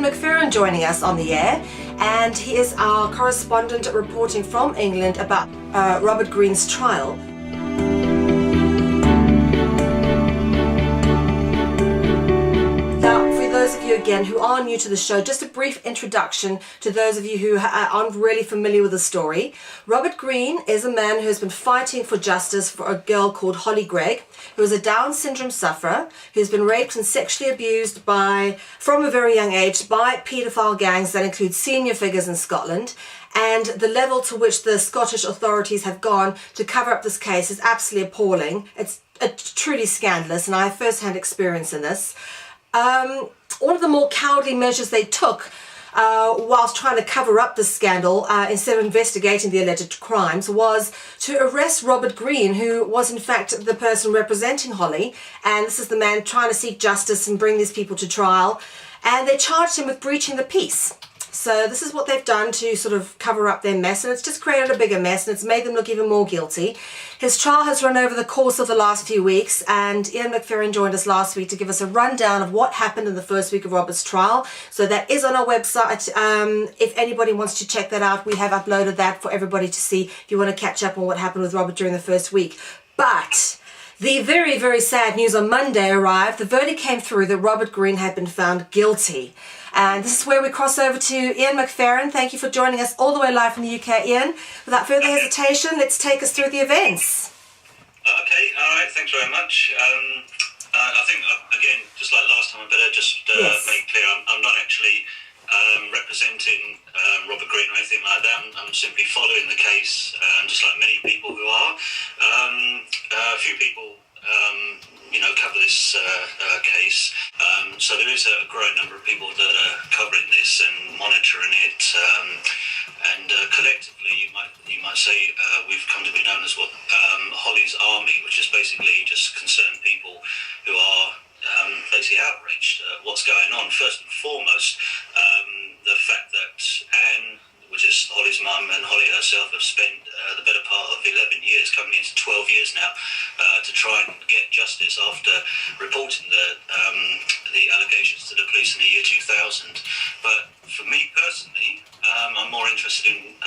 Ian Mc Ferran joining us on the air, and he is our correspondent reporting from England about Robert Green's trial. Now, for those of you again who are new to the show, just a brief introduction to those of you who aren't really familiar with the story. Robert Green is a man who has been fighting for justice for a girl called Hollie Greig, who is a Down syndrome sufferer, who's been raped and sexually abused from a very young age by paedophile gangs that include senior figures in Scotland. And the level to which the Scottish authorities have gone to cover up this case is absolutely appalling. It's truly scandalous, and I have first-hand experience in this. One of the more cowardly measures they took whilst trying to cover up the scandal, instead of investigating the alleged crimes, was to arrest Robert Green, who was in fact the person representing Hollie, and this is the man trying to seek justice and bring these people to trial, and they charged him with breaching the peace. So this is what they've done to sort of cover up their mess, and it's just created a bigger mess, and it's made them look even more guilty. His trial has run over the course of the last few weeks, and Ian Mc Ferran joined us last week to give us a rundown of what happened in the first week of Robert's trial. So that is on our website. If anybody wants to check that out, we have uploaded that for everybody to see if you want to catch up on what happened with Robert during the first week. But the very, very sad news on Monday arrived. The verdict came through that Robert Green had been found guilty. And this is where we cross over to Ian Mc Ferran. Thank you for joining us all the way live from the UK, Ian. Without further hesitation, let's take us through the events. Okay, all right, thanks very much. I think, again, just like last time, I better just make clear I'm not actually representing Robert Green or anything like that. I'm simply following the case, just like many people who are. A few people cover this case. So there is a growing number of people that are covering this and monitoring it. And collectively, you might say we've come to be known as what Hollie's Army, which is basically just concerned people who are basically outraged at what's going on. First and foremost, the fact that Anne, which is Hollie's mum, and Hollie herself have spent the better part of 11 years, coming into 12 years now, to try and get justice after reporting the allegations to the police in the year 2000. But for me personally, I'm more interested in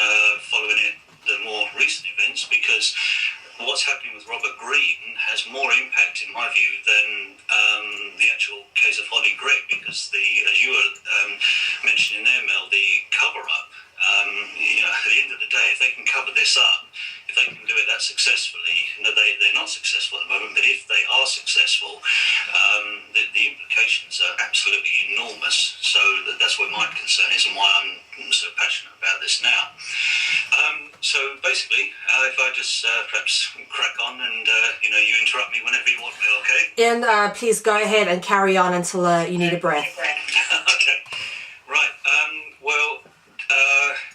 following the more recent events, because what's happening with Robert Green has more impact, in my view, than the actual case of Hollie Greig, because as you were mentioning there, Mel, the cover-up, at the end of the day, if they can cover this up, if they can do it that successfully, they're not successful at the moment, but if they are successful, the implications are absolutely enormous. So that's where my concern is, and why I'm so passionate about this now. So basically, if I just perhaps crack on, and you interrupt me whenever you want me, okay? Ian, please go ahead and carry on until you need a breath. Okay, right.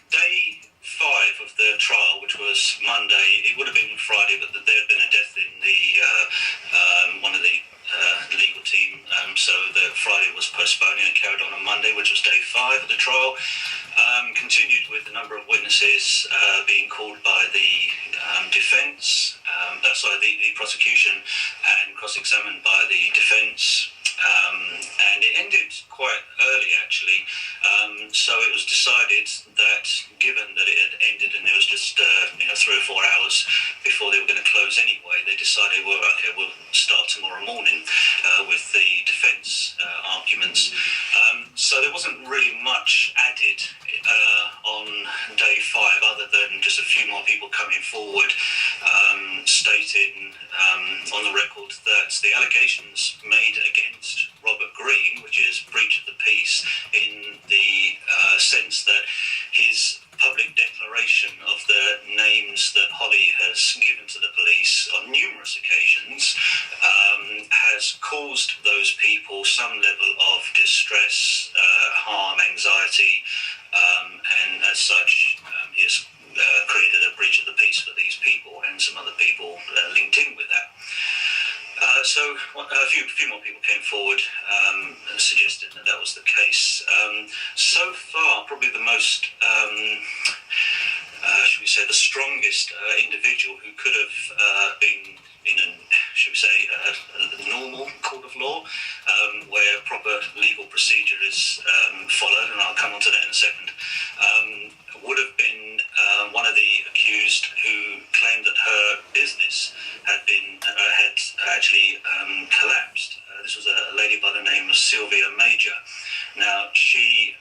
Day 5 of the trial, which was Monday, it would have been Friday, but there had been a death in one of the legal team, so the Friday was postponed, and it carried on Monday, which was day 5 of the trial. Continued with the number of witnesses being called by the defence, the prosecution, and cross-examined by the defence. And it ended quite early, actually. So it was decided that, given that it had ended and there was just 3 or 4 hours before they were going to close anyway, they decided, well, okay, we'll start tomorrow morning with the defence arguments. So there wasn't really much added on day 5, other than just a few more people coming forward, stating on the record that the allegations made against Robert Green, which is breach of the peace, in the sense that his public declaration of the names that Hollie has given to the police on numerous occasions has caused those people some level of distress, harm, anxiety, and as such, he has created a breach of the peace for these people and some other people linked in with that. So a few more people came forward suggesting that was the case. So far, probably the most, should we say, the strongest individual who could have been in a, should we say, a normal court of law, where proper legal procedure is followed. he,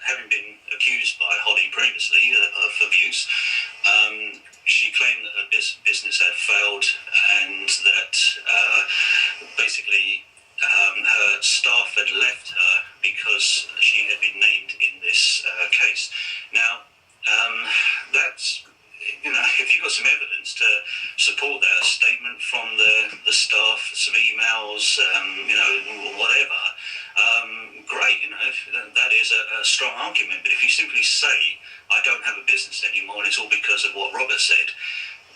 having been accused by Hollie previously of abuse, she claimed that her business had failed and that basically her staff had left her because she had been named in this case. Now, that's, if you've got some evidence to support that, a statement from the staff, some emails, whatever, great, that is a strong argument. But if you simply say, I don't have a business anymore and it's all because of what Robert said,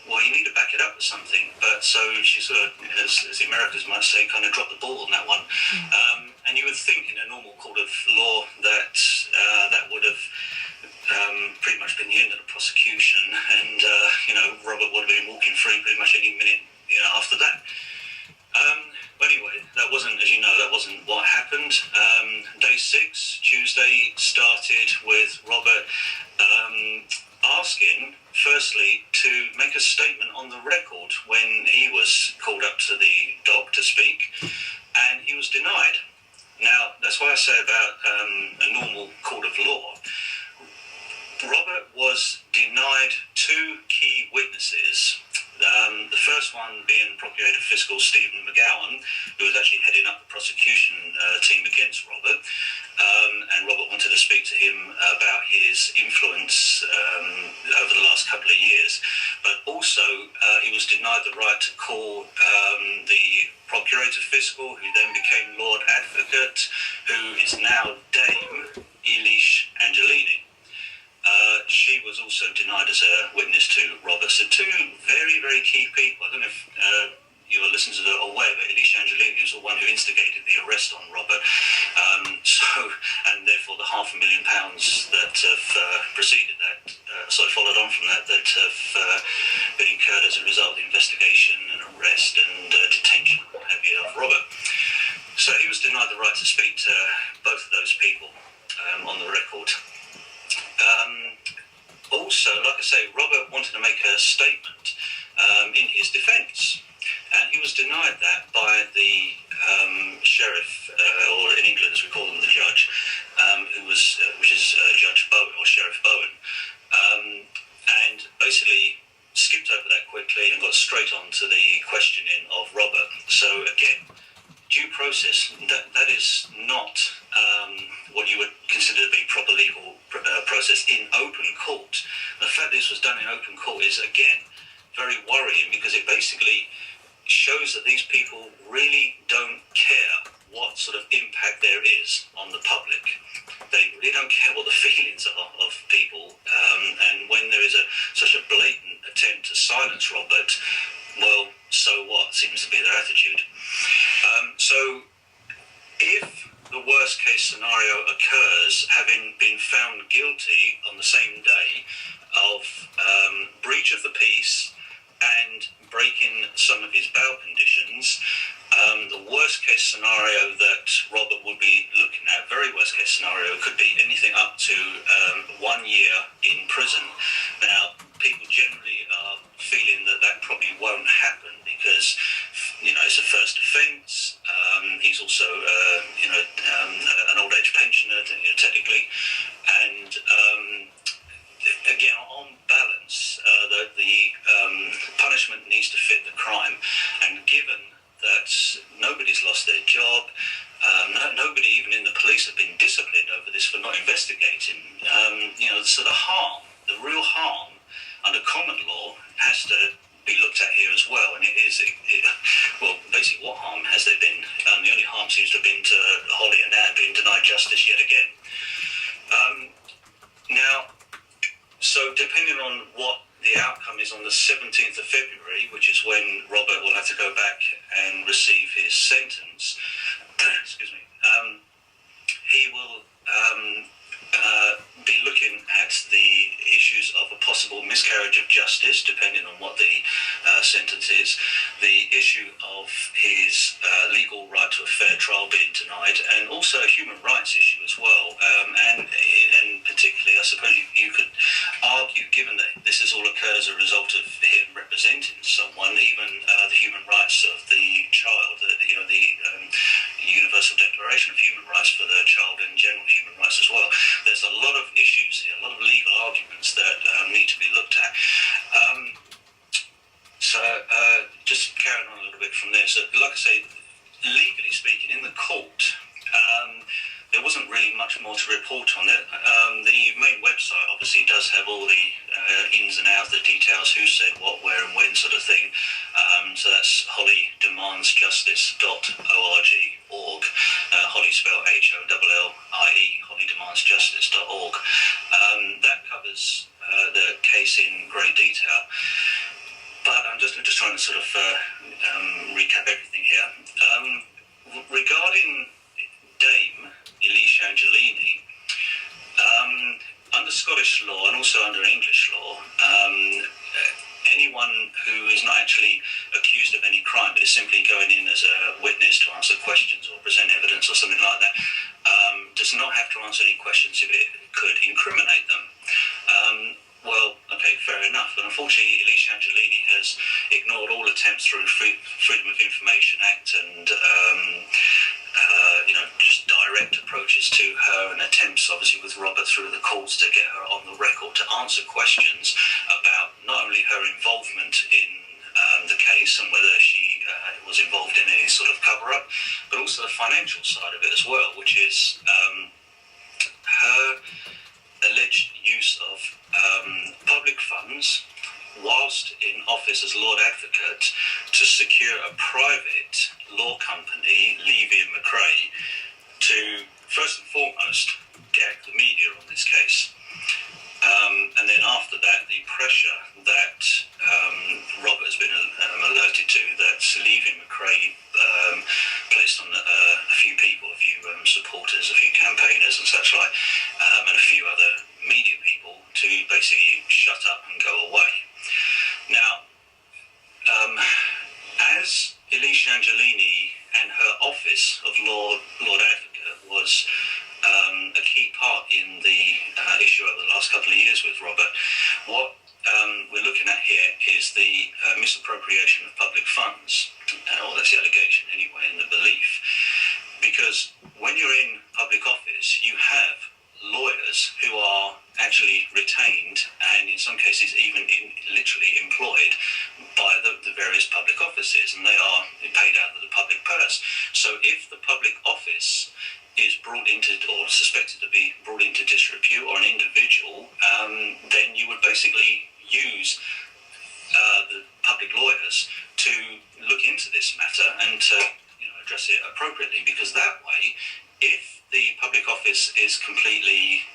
well, you need to back it up with something. But so she sort of, as the Americans might say, kind of dropped the ball on that one. And you would think in a normal court of law that that would have pretty much been the end of the prosecution, and Robert would have been walking free pretty much any minute after that. But anyway, that wasn't what happened. Day 6, Tuesday, started with Robert asking, firstly, to make a statement on the record when he was called up to the dock to speak, and he was denied. Now, that's why I say about a normal court of law. Robert was denied 2 key witnesses. The first one being Procurator Fiscal Stephen McGowan, who was actually heading up the prosecution team against Robert, and Robert wanted to speak to him about his influence over the last couple of years. But also, he was denied the right to call the Procurator Fiscal, who then became Lord Advocate, who is now Dame Elish Angelini. She was also denied as a witness to Robert. So 2 very, very key people. I don't know if your listeners are aware, but Elish Angelini was the one who instigated the arrest on Robert. And therefore the £500,000 that have preceded that, followed on from that have been incurred as a result of the investigation and arrest and detention of Robert. So he was denied the right to speak to both of those people on the record. Also, like I say, Robert wanted to make a statement in his defence, and he was denied that by the sheriff, or in England as we call them, the judge, which is Judge Bowen, or Sheriff Bowen, and basically skipped over that quickly and got straight on to the questioning of Robert. So again, due process, that is not what you would consider to be proper legal process in open court. The fact this was done in open court is, again, very worrying, because it basically shows that these people really don't care what sort of impact there is on the public. They really don't care what the feelings are of people, and when there is such a blatant attempt to silence Robert, well, so what, seems to be their attitude. So if the worst case scenario occurs, having been found guilty on the same day of breach of the peace and breaking some of his bail conditions, the worst case scenario that Robert would be looking at, very worst case scenario, could be anything up to 1 year in prison. Now, people generally are feeling that probably won't happen because, it's a first offence. He's also, an old age pensioner, technically, and again, on balance, the punishment needs to fit the crime, and given that nobody's lost their job, nobody even in the police have been disciplined over this for not investigating, so the real harm under common law has to be looked at here as well, and well, basically, what harm has there been? The only harm seems to have been to Hollie and Anne being denied justice yet again. Now, so depending on what the outcome is on the 17th of February, which is when Robert will have to go back and receive his sentence, excuse me, he will be looking at the issues of a possible miscarriage of justice, depending on what the sentence is, the issue of his legal right to a fair trial being denied, and also a human rights issue as well. And particularly, I suppose you could argue, given that this has all occurred as a result of him representing someone, even the human rights of the child, the Universal Declaration of Human Rights for the Child and general human rights report on it. The main website obviously does have all the ins and outs, the details, who said what, where and when sort of thing. So that's holliedemandsjustice.org. Hollie spelled HOLLIE, holliedemandsjustice.org. That covers the case in great detail. But I'm just trying to sort of recap everything here. Regarding Dame Elise Angelini, under Scottish law and also under English law, anyone who is not actually accused of any crime but is simply going in as a witness to answer questions or present evidence or something like that does not have to answer any questions if it could incriminate them. Well, okay, fair enough. But unfortunately, Elise Angelini has ignored all attempts through Freedom of Information Act and just direct approaches to her, and attempts, obviously, with Robert through the courts to get her on the record to answer questions about not only her involvement in the case and whether she was involved in any sort of cover-up, but also the financial side of it as well, which is her alleged use of public funds whilst in office as Lord Advocate to secure a private law company, Levy and McRae, to first and foremost gag the media on this case. And then after that, the pressure that Robert has been alerted to, that Levy and McRae placed on a few people, a few supporters, a few campaigners and such like, and a few other media people to basically shut up and go away. Now, as Elise Angelini and her office of Lord Advocate was a key part in the issue over the last couple of years with Robert, what we're looking at here is the misappropriation of public funds, or that's the allegation anyway, and the belief. Because when you're in public office, you have lawyers who are actually retained and in some cases even literally employed by the various public offices, and they are paid out of the public purse. So if the public office is brought into, or suspected to be brought into disrepute, or an individual, then you would basically use the public lawyers to look into this matter and to address it appropriately, because that way, if the public office is completely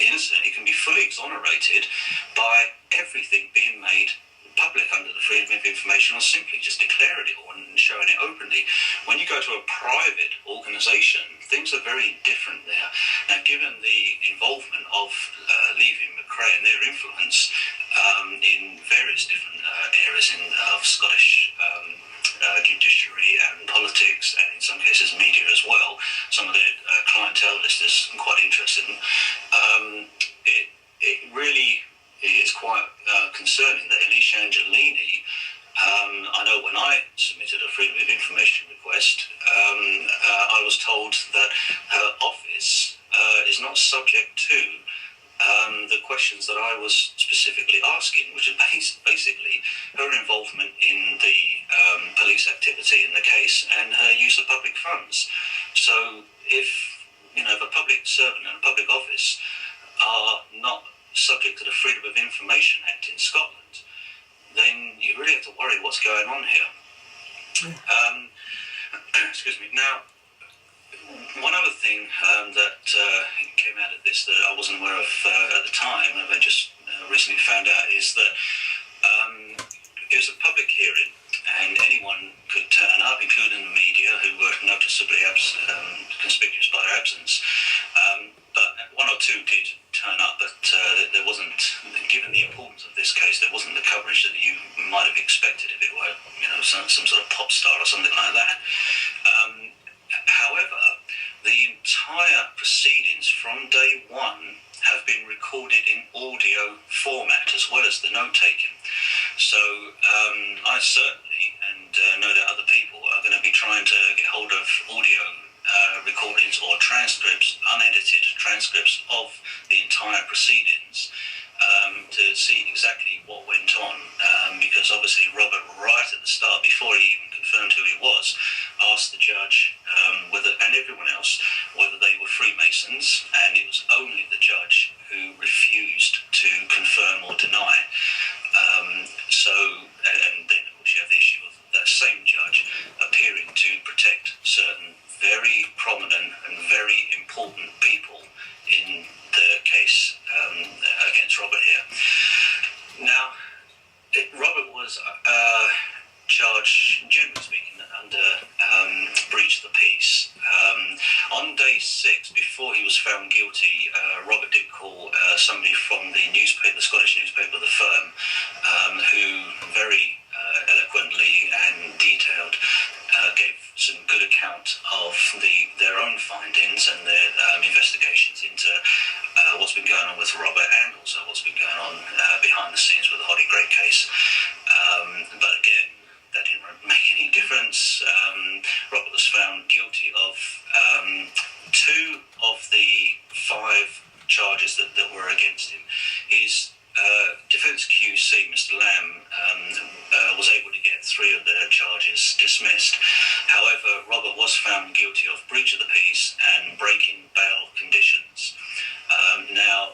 innocent, it can be fully exonerated by everything being made public under the Freedom of Information, or simply just declaring it and showing it openly. When you go to a private organisation, things are very different there. Now, given the involvement of Levy and McRae and their influence in various different areas of Scottish judiciary and politics, and in some cases media as well, some of their clientele list is quite interesting. It really is quite concerning that Elise Angelini, I know when I submitted a Freedom of Information request, I was told that her office is not subject to the questions that I was specifically asking, which is basically her involvement in the police activity in the case and her use of public funds. So if a public servant and a public office are not subject to the Freedom of Information Act in Scotland, then you really have to worry what's going on here. Excuse me. Now, one other thing that came out of this that I wasn't aware of at the time, and I just recently found out, is that it was a public hearing and anyone could turn up, including the media, who were noticeably conspicuous by their absence. But one or two did turn up, but there wasn't, given the importance of this case, there wasn't the coverage that you might have expected if it were, some sort of pop star or something like that. However, the entire proceedings from day one have been recorded in audio format as well as the note-taking. So I certainly, and know that other people are going to be trying to get hold of audio recordings or transcripts, unedited transcripts of the entire proceedings, to see exactly what went on, because obviously Robert, right at the start, before he even confirmed who he was, asked the judge and everyone else whether they were Freemasons, and it was only the judge who refused to confirm or deny. And then of course you have the issue of that same judge appearing to protect certain very prominent and very important people in the case against Robert here. Now, Robert was charged, generally speaking, under breach of the peace. On day 6, before he was found guilty, Robert did call somebody from the newspaper, the Scottish newspaper, The Firm, who very eloquently and detailed gave some good account of their own findings and their investigations into what's been going on with Robert, and also what's been going on behind the scenes with the Hollie Greig case. But again, that didn't make any difference. Robert was found guilty of 2 of the 5 charges that were against him. His defence QC, Mr. Lamb, was able to get 3 of the charges dismissed. However, Robert was found guilty of breach of the peace and breaking bail conditions. Now,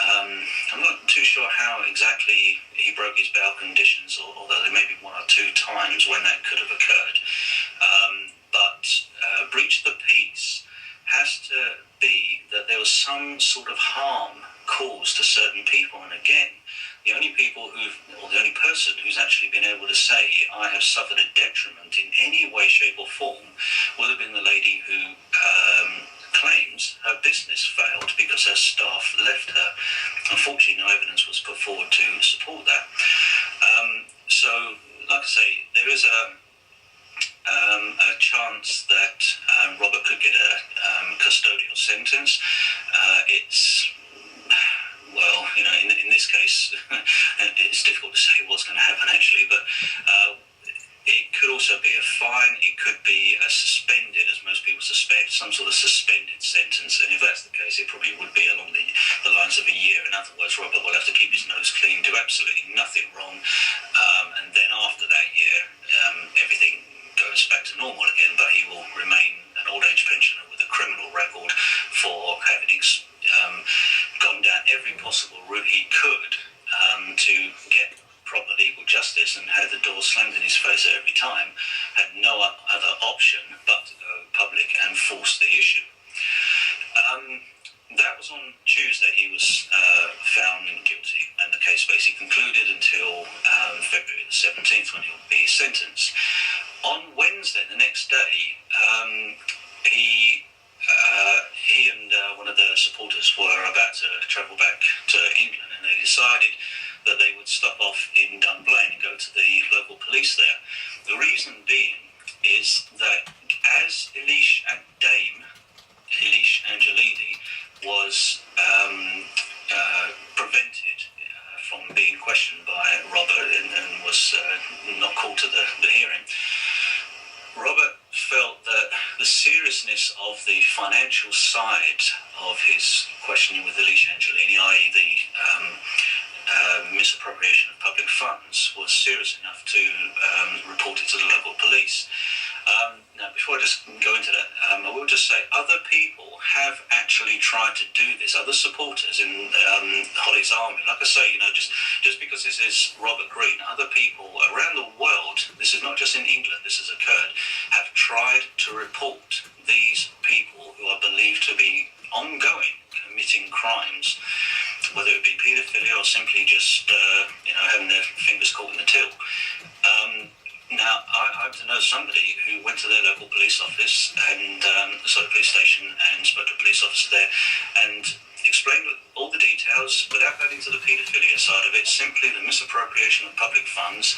I'm not too sure how exactly he broke his bail conditions, although there may be 1 or 2 times when that could have occurred. But breach of the peace has to be that there was some sort of harm caused to certain people. And again, the only person who's actually been able to say, I have suffered a detriment in any way, shape or form, would have been the lady who claims her business failed because her staff left her. Unfortunately, no evidence was put forward to support that. So, like I say, there is a chance that Robert could get a custodial sentence. Well, in this case, it's difficult to say what's going to happen actually, but it could also be a fine. It could be a suspended, as most people suspect, some sort of suspended sentence. And if that's the case, it probably would be along the lines of a year. In other words, Robert will have to keep his nose clean, do absolutely nothing wrong, and then after that year, everything goes back to normal again. But he will remain an old age pensioner with a criminal record for having gone down every possible route he could to get proper legal justice, and had the door slammed in his face at every time, had no other option but to go public and force the issue. That was on Tuesday. He was found guilty, and the case basically concluded until February the 17th, when he'll be sentenced. On Wednesday, the next day, he and one of the supporters were about to travel back to England, and they decided that they would stop off in Dunblane and go to the local police there. The reason being is that as Dame Elish Angelini was prevented from being questioned by Robert and was not called to the hearing, Robert felt that the seriousness of the financial side of his questioning with Elish Angelini, i.e. the misappropriation of public funds, was serious enough to report it to the local police. Now, before I just go into that, I will just say other people have actually tried to do this, other supporters in Hollie's army. Like I say, just because this is Robert Greene, other people around the world, this is not just in England, this has occurred, have tried to report these people who are believed to be ongoing committing crimes, whether it be paedophilia or simply just having their fingers caught in the till. Now, I happen to know somebody who went to their local police office and police station, and spoke to a police officer there and explained all the details without going into the paedophilia side of it, simply the misappropriation of public funds.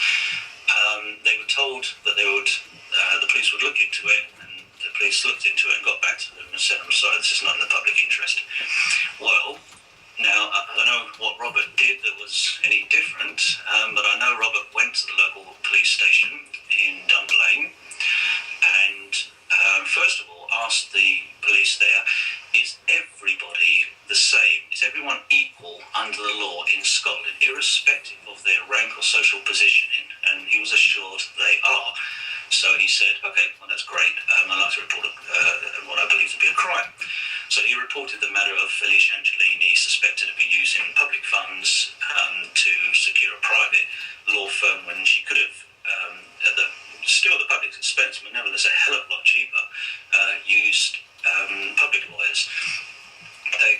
They were told that the police would look into it, and the police looked into it and got back to them and said, I'm sorry, this is not in the public interest. Well, now, I don't know what Robert did that was any different, but I know Robert went to the local police station in Dunblane and first of all asked the police there, is everybody the same? Is everyone equal under the law in Scotland, irrespective of their rank or social positioning? And he was assured they are. So he said, okay, well, that's great. I'd like to report what I believe to be a crime.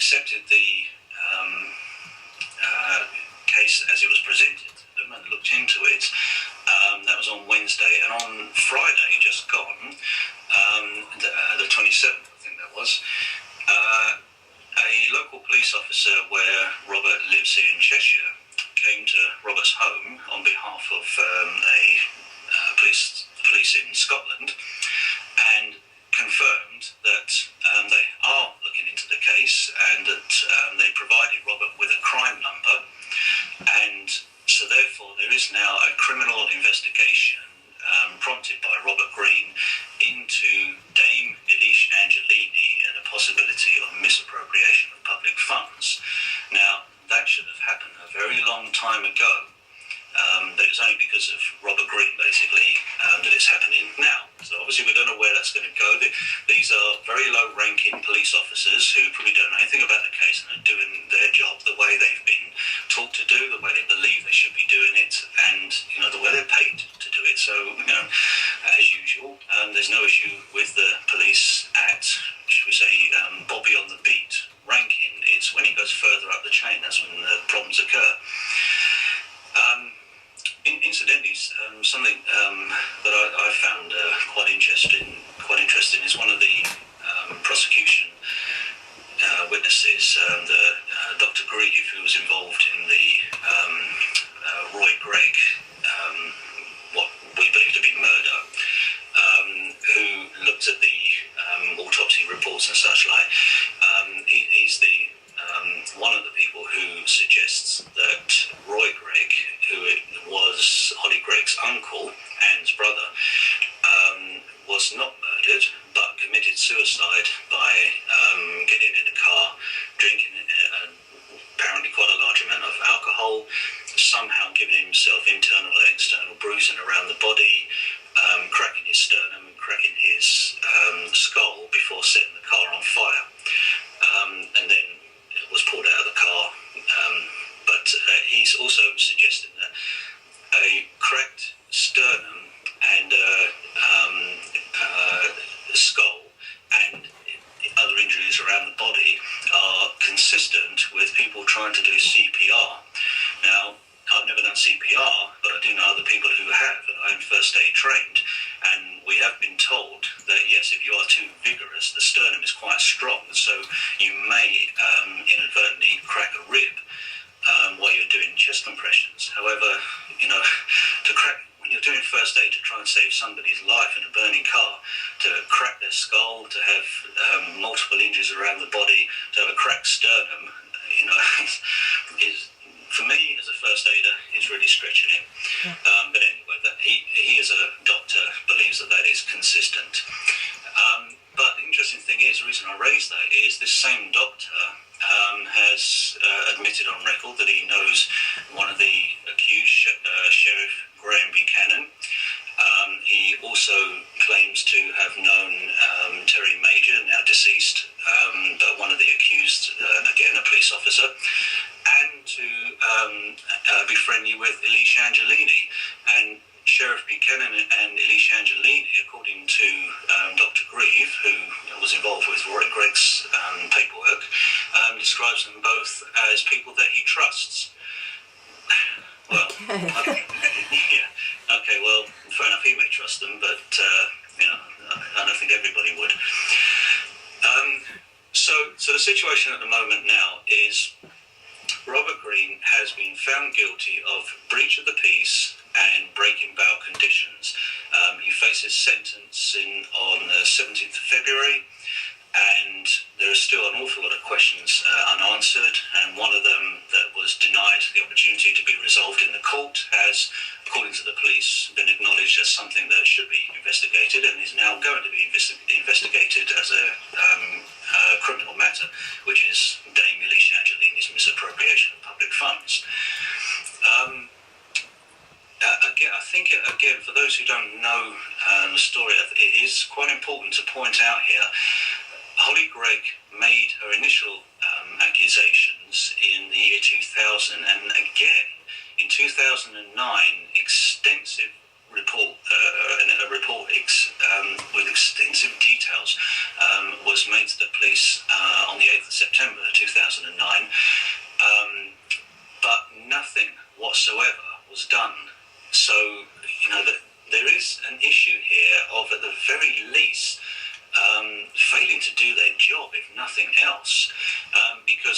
accepted the case as it was presented to them and looked into it. That was on Wednesday, and on Friday, just gone, the 27th, I think that was, a local police officer where Robert lives here in Cheshire came to Robert's home on behalf of police in Scotland and confirmed that they are looking into the case and that they provided Robert with a crime number, and so therefore there is now a criminal investigation prompted by Robert Greig into Dame Elise Angelini and a possibility of misappropriation of public funds. Now, that should have happened a very long time ago. But it's only because of Robert Greig, basically, that it's happening now. So obviously we don't know where that's going to go. These are very low-ranking police officers who probably don't know anything about the case and are doing their job the way they've been taught to do, the way they believe they should be doing it, and the way they're paid to do it. So as usual, there's no issue with the police at, should we say, Bobby on the beat ranking. It's when it goes further up the chain that's when the problems occur. Incidentally, something that I found quite interesting is one of the prosecution witnesses, Dr. Greig, who was involved in the Roy Greig, what we believe to be murder, who looked at the autopsy reports and such like. He's the one of the people who suggests that Roy Greig, who was Hollie Greig's uncle and brother, was not murdered but committed suicide by getting in a car, drinking apparently quite a large amount of alcohol, somehow giving himself internal and external bruising around the body, cracking his sternum and cracking his skull before setting the car on fire, and then was pulled out of the car. But he's also suggesting that a cracked sternum and skull and other injuries around the body are consistent with people trying to do CPR. Now, I've never done CPR, but I do know other people who have, and I'm first aid trained, and we have been told that yes, if you are too vigorous, the sternum is quite strong, so you may inadvertently crack a rib while you're doing chest compressions. However, to crack, when you're doing first aid to try and save somebody's life in a burning car, to crack their skull, to have multiple injuries around the body, to have a cracked sternum, is, for me as a first aider, is really stretching it. Yeah. But anyway, he as a doctor believes that is consistent. But the interesting thing is, the reason I raised that is this same doctor has admitted on record that he knows one of the accused, Sheriff Graham Buchanan. He also claims to have known Terry Major, now deceased, but one of the accused, again, a police officer, and to be friendly with Elise Angelini. And Sheriff Buchanan and Elise Angelini, according to Dr. Greig, who was involved with Roy Greig's paperwork, describes them both as people that he trusts. Well, okay. Yeah, okay, well, fair enough, he may trust them, but, I don't think everybody would. So the situation at the moment now is Robert Greig has been found guilty of breach of the peace and breaking bail conditions. He faces sentence on the 17th of February, and there are still an awful lot of questions unanswered, and one of them that was denied the opportunity to be resolved in the court has, according to the police, been acknowledged as something that should be investigated and is now going to be investigated as a criminal matter, which is Dame Elise Angelini's misappropriation of public funds. I think, again, for those who don't know the story, it is quite important to point out here, Hollie Greig made her initial accusations in the year 2000, and again, in 2009, extensive report, with extensive details was made to the police on the 8th of September 2009,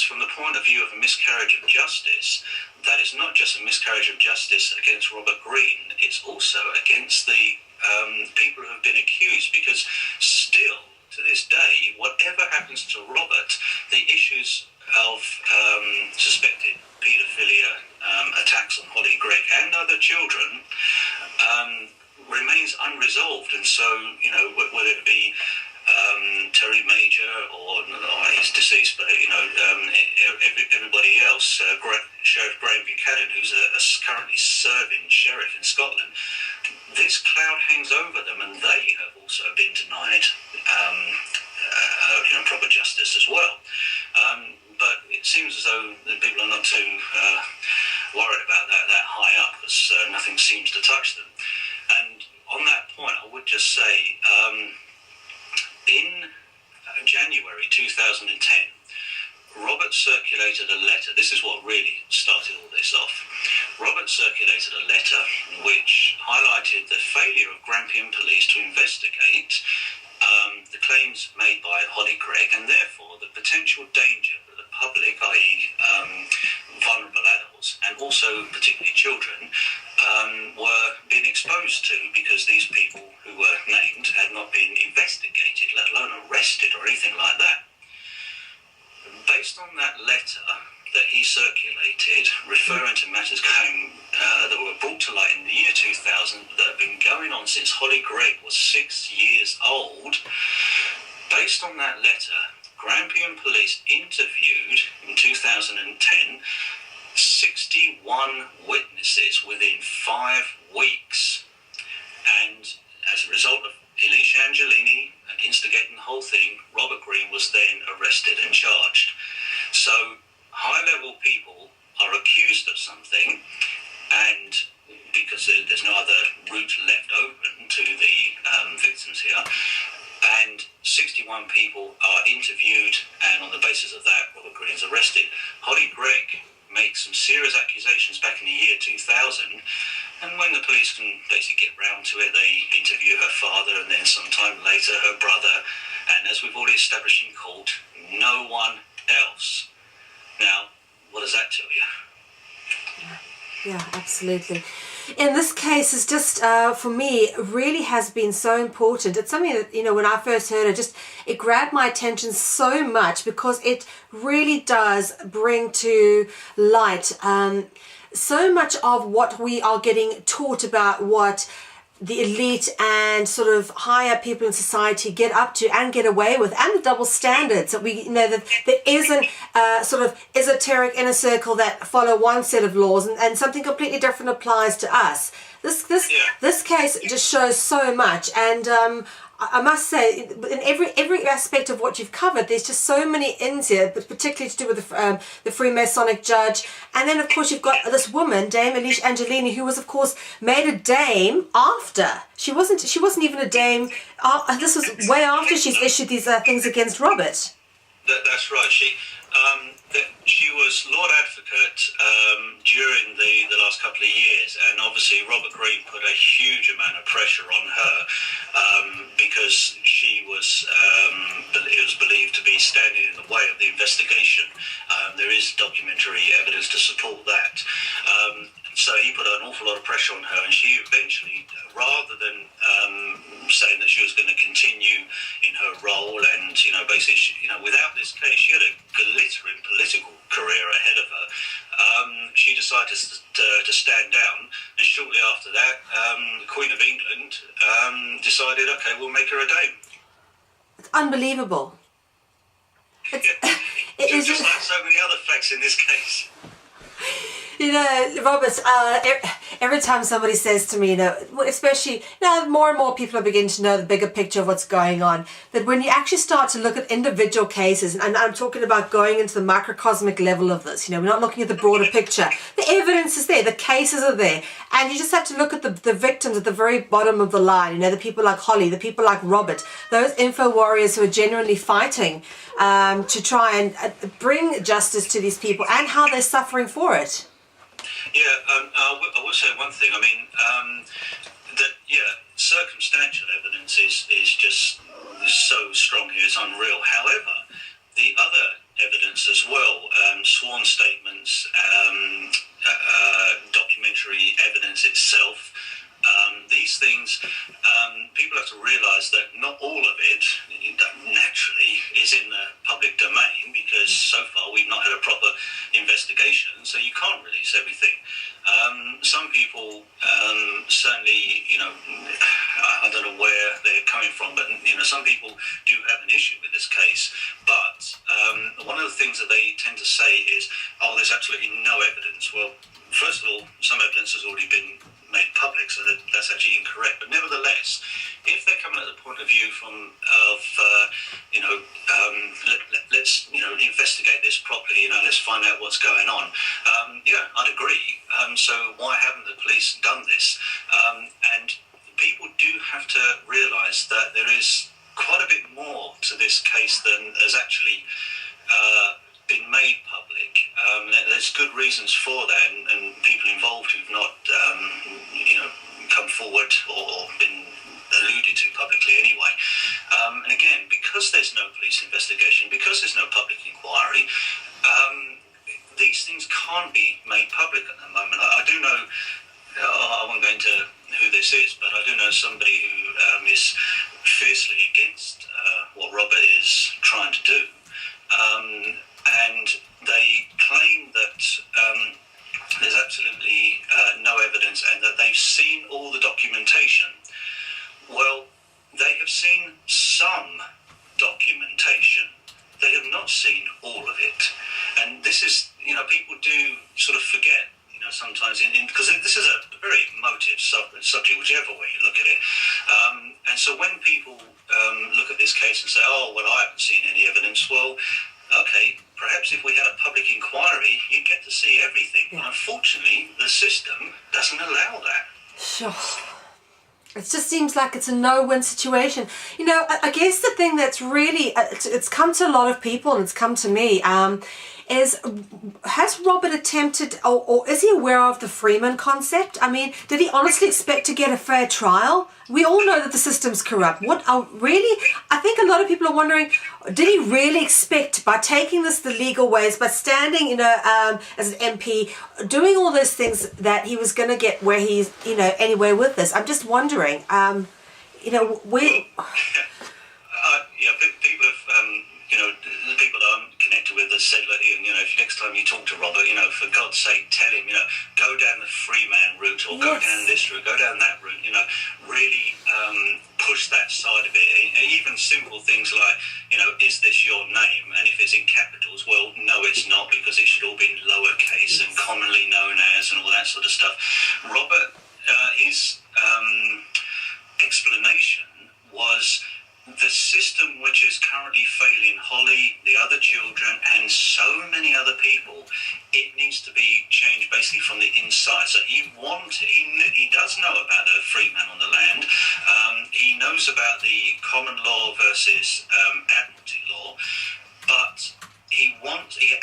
because from the point of view of a miscarriage of justice, that is not just a miscarriage of justice against Robert Greig, it's also against the people who have been accused, because still, to this day, whatever happens to Robert, the issues of suspected paedophilia, attacks on Hollie Greig and other children remains unresolved. And so, whether it be Terry Major or he's deceased, but everybody else, Sheriff Graham Buchanan, who's currently serving sheriff in Scotland, this cloud hangs over them, and they have also been denied proper justice as well. But it seems as though the people are not too worried about that high up, because nothing seems to touch them. And on that point, I would just say, in January 2010, Robert circulated a letter. This is what really started all this off. Robert circulated a letter which highlighted the failure of Grampian police to investigate the claims made by Hollie Greig, and therefore the potential danger that the public, i.e. vulnerable adults, and also particularly children, were being exposed to, because these people who were named had not been investigated, let alone arrested or anything like that. Based on that letter that he circulated, referring to matters that were brought to light in the year 2000 that have been going on since Hollie Greig was 6 years old, based on that letter, Grampian police interviewed in 2010 61 witnesses within 5 weeks. And as a result of Elise Angelini instigating the whole thing, Robert Greig was then arrested and charged. So high-level people are accused of something, and because there's no other route left open to the victims here, and 61 people are interviewed, and on the basis of that, Robert Greig is arrested. Hollie Greig makes some serious accusations back in the year 2000, and when the police can basically get round to it, they interview her father, and then sometime later her brother, and as we've already established in court, no one else. Now, what does that tell you? Yeah, absolutely. In this case, it's just, for me, really has been so important. It's something that, when I first heard it, it grabbed my attention so much, because it really does bring to light so much of what we are getting taught about what the elite and sort of higher people in society get up to and get away with, and the double standards that we that there isn't sort of esoteric inner circle that follow one set of laws, and something completely different applies to us. This case just shows so much, and I must say, in every aspect of what you've covered, there's just so many ins here, but particularly to do with the Freemasonic judge. And then, of course, you've got this woman, Dame Elise Angelini, who was, of course, made a dame after. She wasn't even a dame. This was way after she's issued these things against Robert. That's right. She was Lord Advocate during the last couple of years, and obviously Robert Greig put a huge amount of pressure on her because she was it was believed to be standing in the way of the investigation. There is documentary evidence to support that. So he put an awful lot of pressure on her, and she eventually, rather than saying that she was going to continue in her role, and basically, without this case, she had a glittering political career ahead of her. She decided to stand down, and shortly after that, the Queen of England decided, okay, we'll make her a dame. It's unbelievable. It's just like so many other facts in this case. Robert, every time somebody says to me, especially now more and more people are beginning to know the bigger picture of what's going on, that when you actually start to look at individual cases, and I'm talking about going into the microcosmic level of this, we're not looking at the broader picture. The evidence is there, the cases are there, and you just have to look at the victims at the very bottom of the line, the people like Hollie, the people like Robert, those info warriors who are genuinely fighting to try and bring justice to these people, and how they're suffering for it. Yeah, I will say one thing. I mean, circumstantial evidence is just so strong here, it's unreal. However, the other evidence as well sworn statements, documentary evidence itself. These things, people have to realise that not all of it naturally is in the public domain, because so far we've not had a proper investigation, so you can't release everything. Some people certainly, I don't know where they're coming from, but some people do have an issue with this case. But one of the things that they tend to say is, oh, there's absolutely no evidence. Well, first of all, some evidence has already been made public, so that's actually incorrect. But nevertheless, if they're coming at the point of view let's investigate this properly, let's find out what's going on. I'd agree. So why haven't the police done this? And people do have to realise that there is quite a bit more to this case than has actually been made public. There's good reasons for that, and people involved who've not, come forward or been alluded to publicly anyway. And again, because there's no police investigation, because there's no public inquiry, these things can't be made public at the moment. I do know, I won't go into who this is, but I do know somebody who is fiercely against what Robert is trying to do. And they claim that there's absolutely no evidence, and that they've seen all the documentation. Well, they have seen some documentation. They have not seen all of it. And this is, people do sort of forget, sometimes, because this is a very emotive subject, whichever way you look at it. And so when people look at this case and say, oh, well, I haven't seen any evidence, well, okay, perhaps if we had a public inquiry, you'd get to see everything. Yeah. But unfortunately, the system doesn't allow that. Sure. It just seems like it's a no-win situation. I guess the thing that's really, it's come to a lot of people, and it's come to me, is, has Robert attempted, or is he aware of the Freeman concept? I mean, did he honestly expect to get a fair trial? We all know that the system's corrupt. Really? I think a lot of people are wondering, did he really expect, by taking this the legal ways, by standing, as an MP, doing all those things, that he was going to get where he's, anywhere with this? I'm just wondering, where... people have, the people that I'm connected with have said, Ian, if next time you talk to Robert, for God's sake, tell him, go down the Freeman route, or go down this route, go down that route, really push that side of it. Even simple things like, is this your name? And if it's in capitals, well, no, it's not, because it should all be in lowercase and commonly known as, and all that sort of stuff. Robert, his explanation was, the system which is currently failing Hollie, the other children, and so many other people, it needs to be changed basically from the inside. So he does know about the free man on the land. He knows about the common law versus admiralty law, but he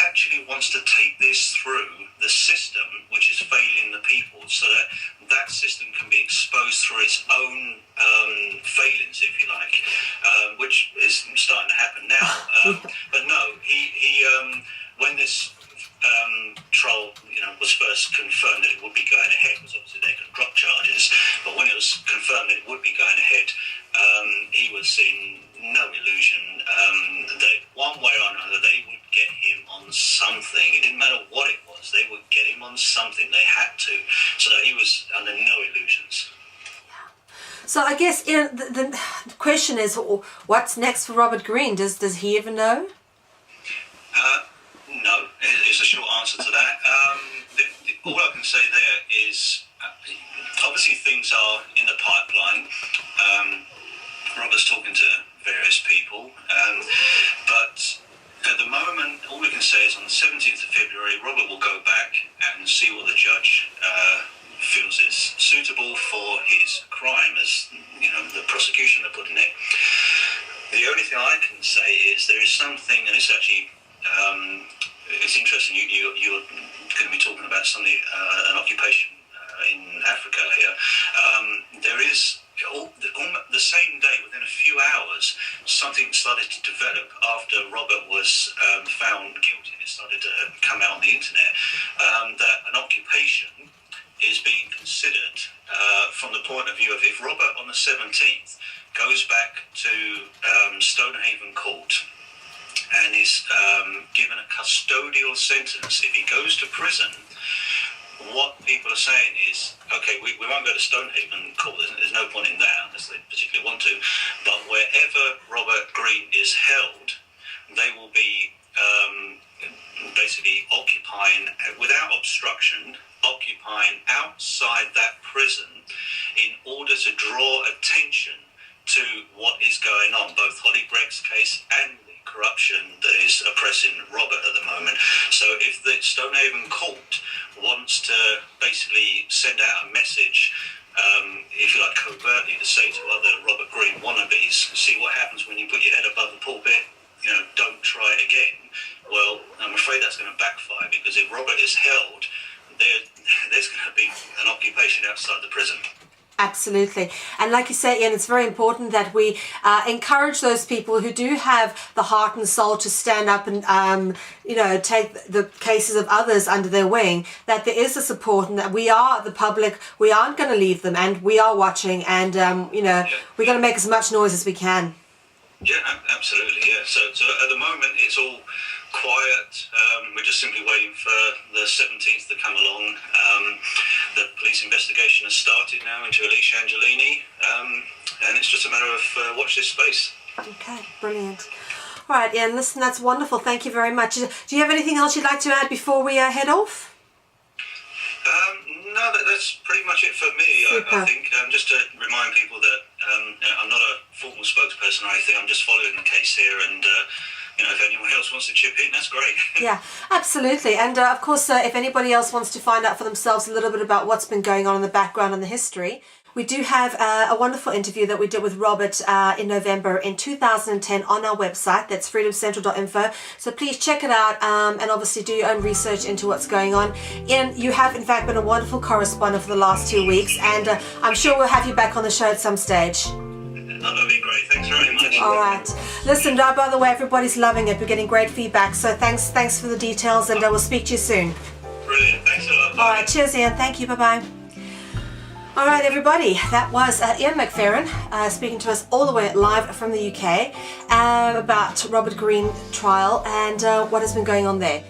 actually wants to take this through the system which is failing the people, so that system can be exposed through its own failings, if you like, which is starting to happen now. But no, he when this trial was first confirmed that it would be going ahead, because obviously they could drop charges, but when it was confirmed that it would be going ahead, he was in no illusion that one way or another they would get him on something. It didn't matter what it was, they would get him on something. They had to. So he was under no illusions. So I guess the question is, what's next for Robert Greig? Does he even know? No, is a short answer to that. All I can say there is, obviously things are in the pipeline. Robert's talking to various people, but at the moment, all we can say is on the 17th of February, Robert will go back and see what the judge feels is suitable for his crime, as the prosecution are putting it. The only thing I can say is there is something, and it's actually it's interesting. You're going to be talking about something, an occupation in Africa here. There is. The same day, within a few hours, something started to develop after Robert was found guilty in this started to come out on the internet, that an occupation is being considered from the point of view of if Robert on the 17th goes back to Stonehaven Court and is given a custodial sentence, if he goes to prison, what people are saying is, okay, we won't go to Stonehaven Court, there's no point in that unless they particularly want to, but wherever Robert Greig is held, they will be basically occupying, without obstruction, occupying outside that prison in order to draw attention to what is going on, both Hollie Greig's case and the corruption that is oppressing Robert at the moment. So if the Stonehaven Court wants to basically send out a message, if you like, covertly to say to other Robert Greig wannabes, see what happens when you put your head above the pulpit, don't try it again. Well, I'm afraid that's going to backfire, because if Robert is held, there's going to be an occupation outside the prison. Absolutely. And like you say, Ian, it's very important that we encourage those people who do have the heart and soul to stand up and, take the cases of others under their wing, that there is a support, and that we are the public, we aren't going to leave them, and we are watching, and, we're going to make as much noise as we can. Yeah, absolutely, yeah. So at the moment, it's all quiet. We're just simply waiting for the 17th to come along. The police investigation has started now into Alicia Angelini, and it's just a matter of watch this space. Okay, brilliant. All right, Ian, listen, that's wonderful. Thank you very much. Do you have anything else you'd like to add before we head off? No, that's pretty much it for me. I think just to remind people that I'm not a formal spokesperson or anything. I'm just following the case here, and if anyone else wants to chip in, that's great. Yeah, absolutely. And of course, if anybody else wants to find out for themselves a little bit about what's been going on in the background and the history, we do have a wonderful interview that we did with Robert in November in 2010 on our website. That's freedomcentral.info. So please check it out, and obviously do your own research into what's going on. Ian, you have in fact been a wonderful correspondent for the last 2 weeks, and I'm sure we'll have you back on the show at some stage. That'll be great. Thanks very much. All right. Listen, by the way, everybody's loving it. We're getting great feedback. So thanks for the details, and we'll speak to you soon. Brilliant. Thanks a lot. Bye. All right. Cheers, Ian. Thank you. Bye-bye. All right, everybody, that was Ian Mc Ferran speaking to us all the way live from the UK about Robert Greig trial and what has been going on there.